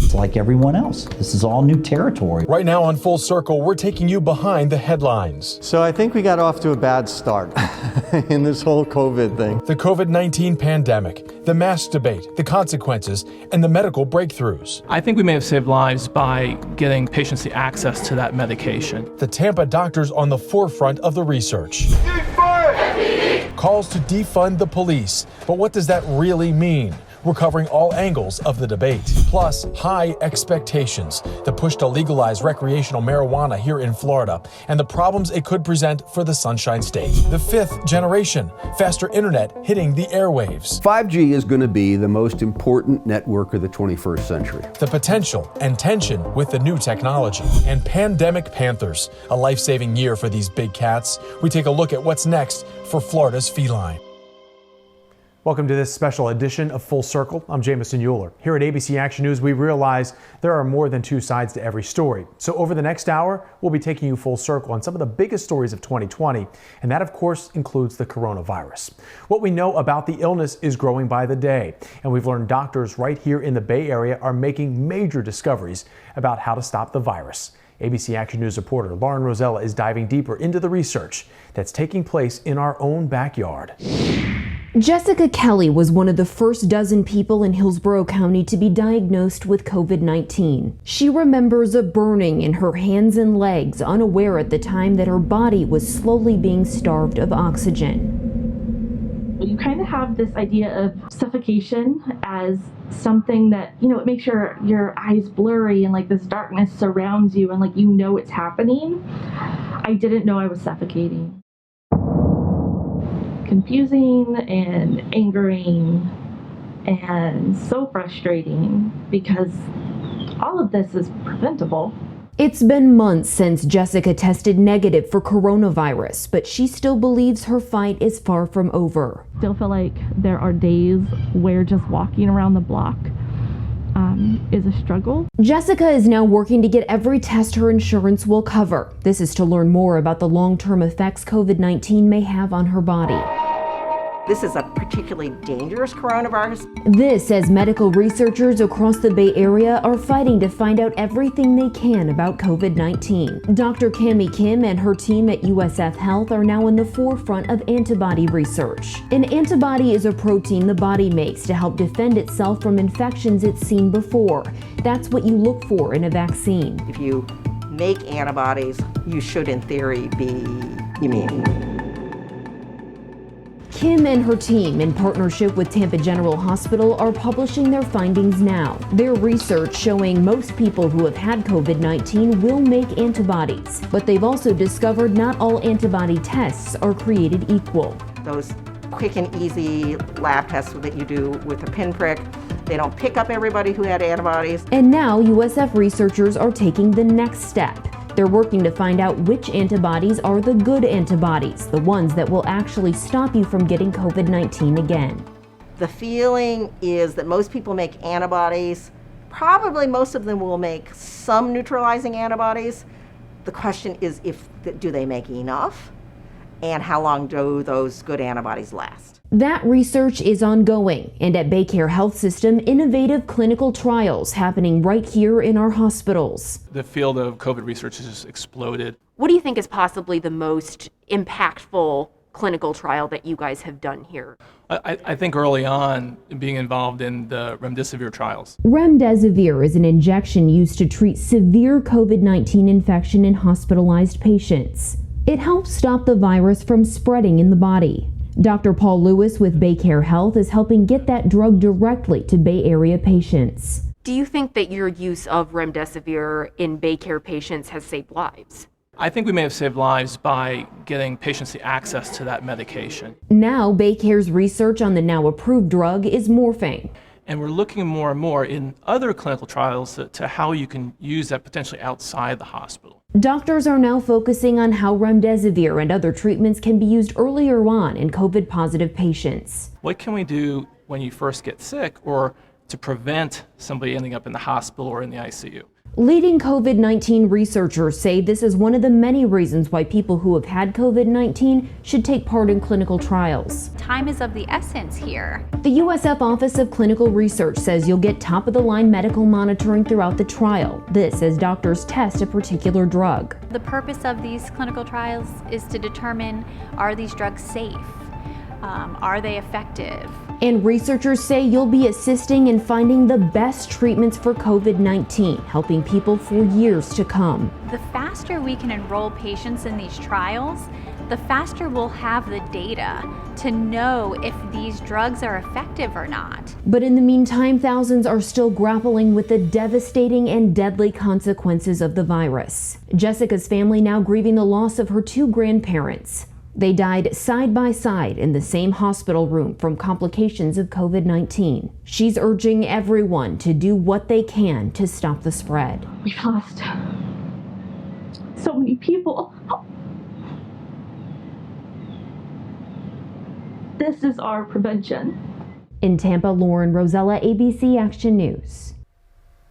It's like everyone else. This is all new territory. Right now on Full Circle, we're taking you behind the headlines. So I think we got off to a bad start in this whole COVID thing. The COVID-19 pandemic, the mask debate, the consequences, and the medical breakthroughs. I think we may have saved lives by getting patients the access to that medication. The Tampa doctors on the forefront of the research. Defund! Calls to defund the police. But what does that really mean? We're covering all angles of the debate, plus high expectations, the push to legalize recreational marijuana here in Florida, and the problems it could present for the Sunshine State. The fifth generation, faster internet hitting the airwaves. 5G is going to be the most important network of the 21st century. The potential and tension with the new technology. And Pandemic Panthers, a life-saving year for these big cats. We take a look at what's next for Florida's feline. Welcome to this special edition of Full Circle. I'm Jamison Euler. Here at ABC Action News, we realize there are more than two sides to every story. So over the next hour, we'll be taking you full circle on some of the biggest stories of 2020. And that, of course, includes the coronavirus. What we know about the illness is growing by the day. And we've learned doctors right here in the Bay Area are making major discoveries about how to stop the virus. ABC Action News reporter Lauren Rosella is diving deeper into the research that's taking place in our own backyard. Jessica Kelly was one of the first dozen people in Hillsborough County to be diagnosed with COVID-19. She remembers a burning in her hands and legs, unaware at the time that her body was slowly being starved of oxygen. You kind of have this idea of suffocation as something that, it makes your eyes blurry and like this darkness surrounds you and it's happening. I didn't know I was suffocating. Confusing and angering and so frustrating because all of this is preventable. It's been months since Jessica tested negative for coronavirus, but she still believes her fight is far from over. Still feel like there are days where just walking around the block is a struggle. Jessica is now working to get every test her insurance will cover. This is to learn more about the long-term effects COVID-19 may have on her body. This is a particularly dangerous coronavirus. This as medical researchers across the Bay Area are fighting to find out everything they can about COVID-19. Dr. Cami Kim and her team at USF Health are now in the forefront of antibody research. An antibody is a protein the body makes to help defend itself from infections it's seen before. That's what you look for in a vaccine. If you make antibodies, you should in theory be immune. Kim and her team, in partnership with Tampa General Hospital, are publishing their findings now. Their research showing most people who have had COVID-19 will make antibodies, but they've also discovered not all antibody tests are created equal. Those quick and easy lab tests that you do with a pinprick, they don't pick up everybody who had antibodies. And now USF researchers are taking the next step. They're working to find out which antibodies are the good antibodies, the ones that will actually stop you from getting COVID-19 again. The feeling is that most people make antibodies. Probably most of them will make some neutralizing antibodies. The question is, do they make enough? And how long do those good antibodies last? That research is ongoing, and at Baycare Health System, innovative clinical trials happening right here in our hospitals. The field of COVID research has just exploded. What do you think is possibly the most impactful clinical trial that you guys have done here? I think early on, being involved in the remdesivir trials. Remdesivir is an injection used to treat severe COVID-19 infection in hospitalized patients. It helps stop the virus from spreading in the body. Dr. Paul Lewis with Baycare Health is helping get that drug directly to Bay Area patients. Do you think that your use of remdesivir in Baycare patients has saved lives? I think we may have saved lives by getting patients the access to that medication. Now, Baycare's research on the now approved drug is morphing. And we're looking more and more in other clinical trials to how you can use that potentially outside the hospital. Doctors are now focusing on how remdesivir and other treatments can be used earlier on in COVID-positive patients. What can we do when you first get sick or to prevent somebody ending up in the hospital or in the ICU. Leading COVID-19 researchers say this is one of the many reasons why people who have had COVID-19 should take part in clinical trials. Time is of the essence here. The USF Office of Clinical Research says you'll get top-of-the-line medical monitoring throughout the trial. This as doctors test a particular drug. The purpose of these clinical trials is to determine, are these drugs safe? Are they effective? And researchers say you'll be assisting in finding the best treatments for COVID-19, helping people for years to come. The faster we can enroll patients in these trials, the faster we'll have the data to know if these drugs are effective or not. But in the meantime, thousands are still grappling with the devastating and deadly consequences of the virus. Jessica's family now grieving the loss of her two grandparents. They died side by side in the same hospital room from complications of COVID-19. She's urging everyone to do what they can to stop the spread. We've lost so many people. This is our prevention. In Tampa, Lauren Rosella, ABC Action News.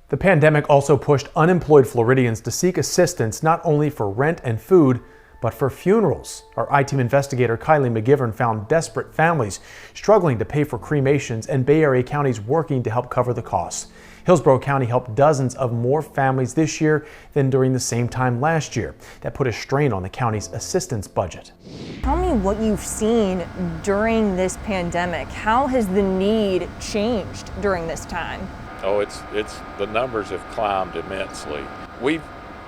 The pandemic also pushed unemployed Floridians to seek assistance not only for rent and food, but for funerals. Our I-Team investigator Kylie McGivern found desperate families struggling to pay for cremations and Bay Area counties working to help cover the costs. Hillsborough County helped dozens of more families this year than during the same time last year. That put a strain on the county's assistance budget. Tell me what you've seen during this pandemic. How has the need changed during this time? Oh, it's the numbers have climbed immensely. We've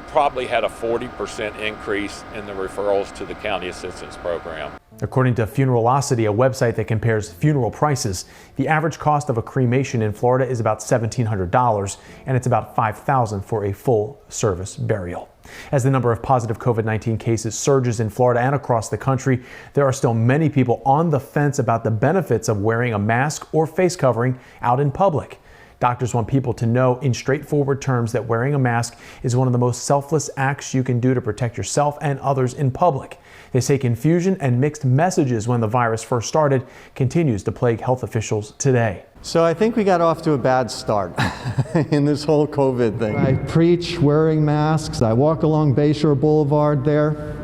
probably had a 40% increase in the referrals to the county assistance program. According to Funeralocity, a website that compares funeral prices, the average cost of a cremation in Florida is about $1,700, and it's about $5,000 for a full-service burial. As the number of positive COVID-19 cases surges in Florida and across the country, there are still many people on the fence about the benefits of wearing a mask or face covering out in public. Doctors want people to know in straightforward terms that wearing a mask is one of the most selfless acts you can do to protect yourself and others in public. They say confusion and mixed messages when the virus first started continues to plague health officials today. So I think we got off to a bad start in this whole COVID thing. I preach wearing masks. I walk along Bayshore Boulevard there.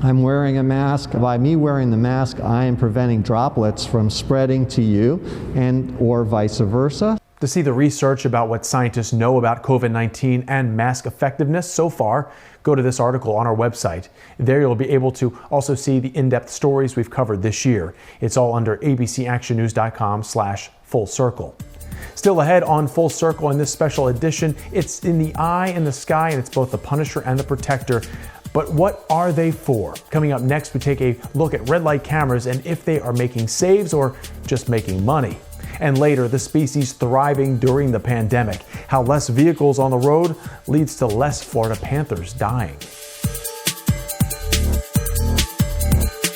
I'm wearing a mask. By me wearing the mask, I am preventing droplets from spreading to you and or vice versa. To see the research about what scientists know about COVID-19 and mask effectiveness so far, go to this article on our website. There you'll be able to also see the in-depth stories we've covered this year. It's all under abcactionnews.com/full circle. Still ahead on Full Circle in this special edition, it's in the eye in the sky, and it's both the Punisher and the Protector. But what are they for? Coming up next, we take a look at red light cameras and if they are making saves or just making money. And later, the species thriving during the pandemic, how less vehicles on the road leads to less Florida panthers dying.